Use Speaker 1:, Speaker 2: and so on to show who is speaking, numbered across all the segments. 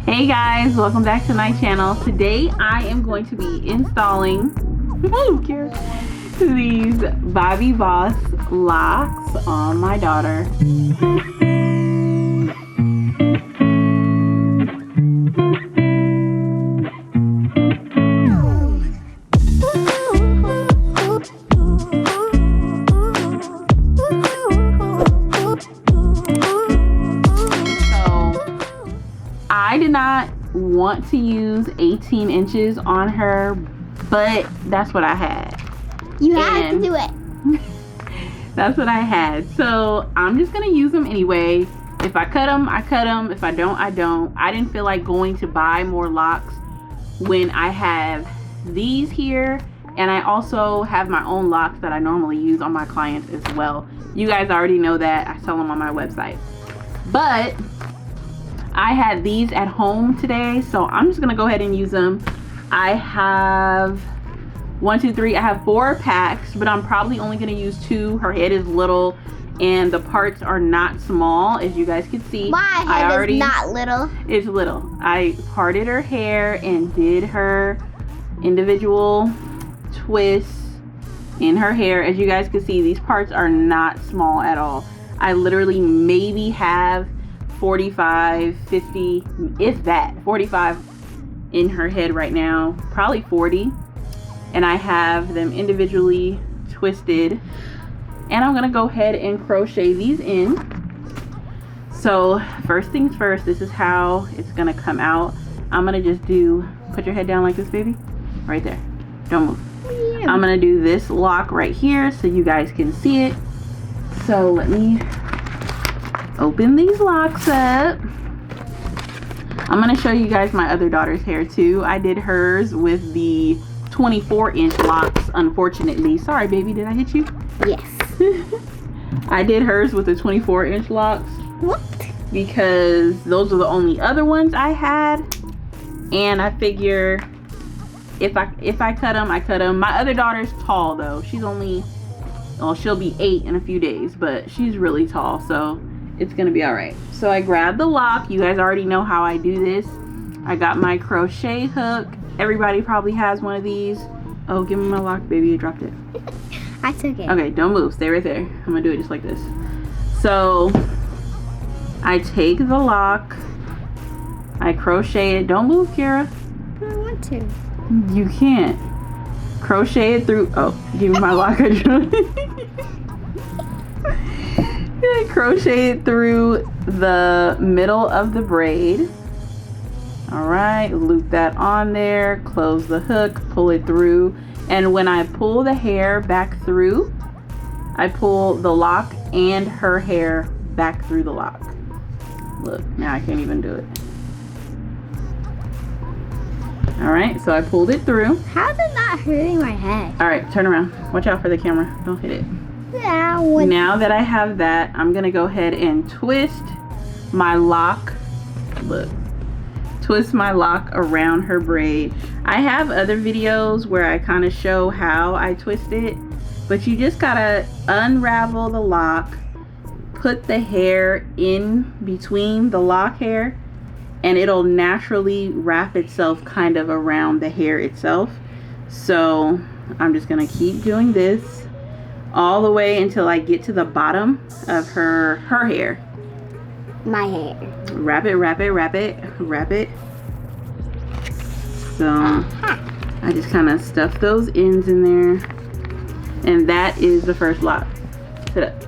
Speaker 1: Hey guys, welcome back to my channel. Today I am going to be installing these Bobbi Boss locks on my daughter. I did not want to use 18 inches on her, but that's what I had.
Speaker 2: You had to do it.
Speaker 1: That's what I had. So I'm just gonna use them anyway. If I cut them, I cut them. If I don't, I don't. I didn't feel like going to buy more locks when I have these here, and I also have my own locks that I normally use on my clients as well. You guys already know that. I sell them on my website. But I had these at home today, so I'm just gonna go ahead and use them. I have 1, 2, 3. I have 4 packs, but I'm probably only gonna use 2. Her head is little and the parts are not small, as you guys can see.
Speaker 2: My head is not little.
Speaker 1: It's little. I parted her hair and did her individual twists in her hair. As you guys can see, these parts are not small at all. I literally maybe have 45, 50, if that, 45 in her head right now, probably 40. And I have them individually twisted. And I'm gonna go ahead and crochet these in. So first things first, this is how it's gonna come out. I'm gonna just put your head down like this, baby. Right there, don't move. Yeah. I'm gonna do this lock right here so you guys can see it. So let me open these locks up. I'm gonna show you guys my other daughter's hair too. I did hers with the 24-inch locks, unfortunately. Sorry, baby, did I hit you?
Speaker 2: Yes.
Speaker 1: I did hers with the 24-inch locks.
Speaker 2: What?
Speaker 1: Because those are the only other ones I had. And I figure if I cut them, I cut them. My other daughter's tall though. She's only, well, she'll be 8 in a few days, but she's really tall, so it's gonna be all right. So I grabbed the lock. You guys already know how I do this. I got my crochet hook. Everybody probably has one of these. Oh, give me my lock, baby. You dropped it.
Speaker 2: I took it.
Speaker 1: Okay, don't move. Stay right there. I'm gonna do it just like this. So I take the lock. I crochet it. Don't move, Kira.
Speaker 2: I don't want to.
Speaker 1: You can't. Crochet it through. Oh, give me my lock. Crochet it through the middle of the braid. All right, loop that on there, close the hook, pull it through, and when I pull the hair back through, I pull the lock and her hair back through the lock. Look, now I can't even do it. All right, so I pulled it through.
Speaker 2: How's it not hurting my head?
Speaker 1: All right, turn around. Watch out for the camera. Don't hit it.
Speaker 2: Ow.
Speaker 1: Now that I have that, I'm gonna go ahead and twist my lock. Look, twist my lock around her braid. I have other videos where I kind of show how I twist it, but you just gotta unravel the lock, put the hair in between the lock hair, and it'll naturally wrap itself kind of around the hair itself. So I'm just gonna keep doing this all the way until I get to the bottom of her hair.
Speaker 2: My hair.
Speaker 1: Wrap it, wrap it, wrap it, wrap it. So I just kind of stuff those ends in there. And that is the first lock. Sit up.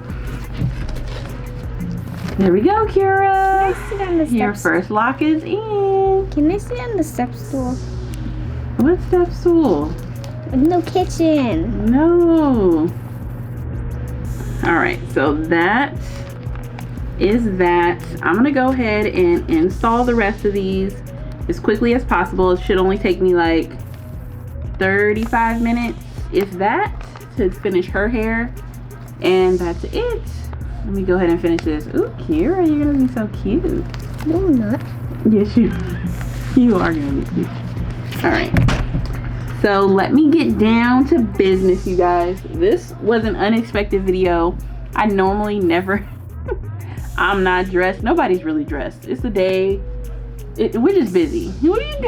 Speaker 1: There we go, Kira.
Speaker 2: Can I sit on the
Speaker 1: Your
Speaker 2: step
Speaker 1: first lock is in.
Speaker 2: Can I sit on the step stool?
Speaker 1: What step stool?
Speaker 2: No kitchen.
Speaker 1: No. All right, so that is that. I'm gonna go ahead and install the rest of these as quickly as possible. It should only take me like 35 minutes, if that, to finish her hair. And that's it. Let me go ahead and finish this. Ooh, Kira, you're gonna be so cute.
Speaker 2: No, I'm not.
Speaker 1: Yes, you are gonna be cute. All right. So let me get down to business, you guys. This was an unexpected video. I normally never, I'm not dressed. Nobody's really dressed. It's a day we're just busy. What are you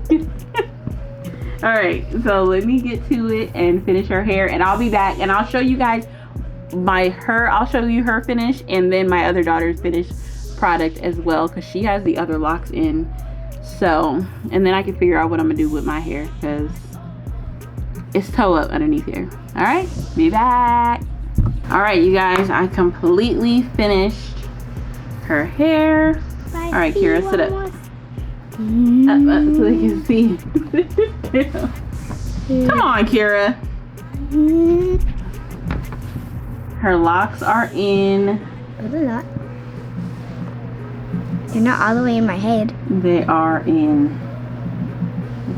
Speaker 1: doing? All right, so let me get to it and finish her hair, and I'll be back and I'll show you guys I'll show you her finish and then my other daughter's finished product as well, because she has the other locks in. So, and then I can figure out what I'm gonna do with my hair, because it's toe up underneath here. All right, be back. All right, you guys, I completely finished her hair. All right, Kira, sit up. Up so they can see. Come on, Kira. Her locks are in.
Speaker 2: But they're not. They're not all the way in my head.
Speaker 1: They are in.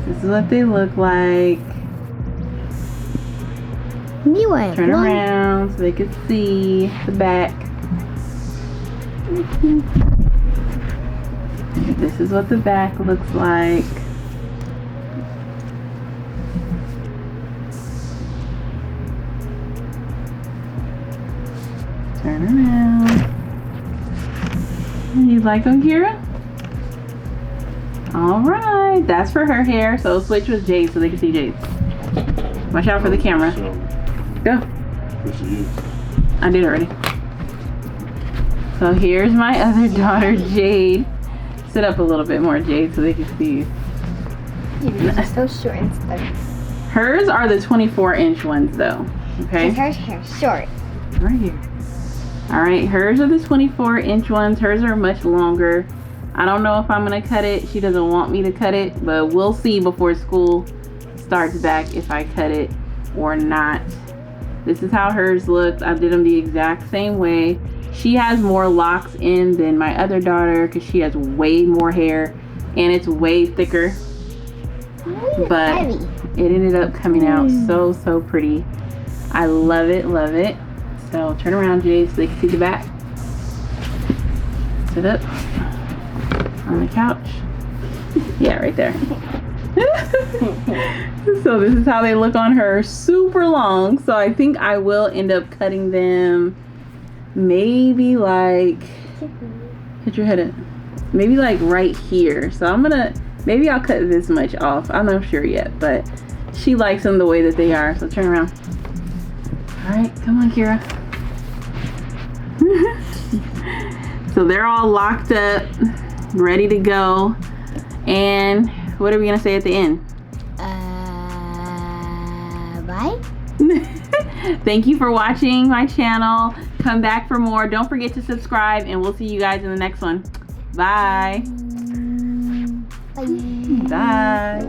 Speaker 1: This is what they look like.
Speaker 2: You want
Speaker 1: Turn around so they can see the back. This is what the back looks like. Turn around. You like them, Kira? All right, that's for her hair. So switch with Jade so they can see Jade. Watch out for the camera. Go. I did already. So here's my other daughter, Jade. Sit up a little bit more, Jade, so they can see you.
Speaker 2: You're so short and stuff.
Speaker 1: Hers are the 24-inch ones, though. Okay.
Speaker 2: Her hair's short.
Speaker 1: Right here. All right, hers are the 24-inch ones. Hers are much longer. I don't know if I'm gonna cut it. She doesn't want me to cut it, but we'll see before school starts back if I cut it or not. This is how hers looks. I did them the exact same way. She has more locks in than my other daughter because she has way more hair and it's way thicker. But it ended up coming out so pretty. I love it, love it. So turn around, Jade, so they can see the back. Sit up on the couch. Yeah, right there. So this is how they look on her. Super long. So I think I will end up cutting them maybe like, hit your head up, maybe like right here. So I'm gonna, maybe I'll cut this much off. I'm not sure yet, but she likes them the way that they are. So turn around. All right, come on, Kira. So they're all locked up, ready to go. And what are we gonna say at the end?
Speaker 2: Bye.
Speaker 1: Thank you for watching my channel. Come back for more. Don't forget to subscribe, and we'll see you guys in the next one. Bye.
Speaker 2: Bye.
Speaker 1: Bye.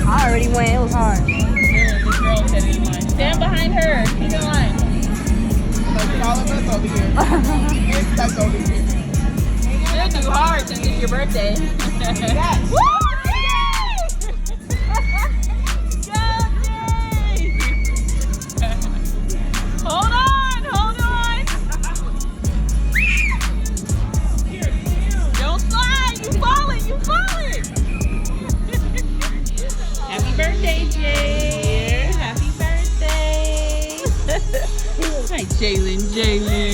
Speaker 2: I already went. It was hard.
Speaker 1: This girl said in line. Stand behind her. She's in line.
Speaker 3: All of us over here. It's stuck over here.
Speaker 1: You'll do hard since it's your birthday.
Speaker 3: Yes.
Speaker 1: Woo! Hold on, hold on. Don't slide. You falling, you falling. Happy birthday, Jay. Happy birthday. Hi, Jalen, Jalen.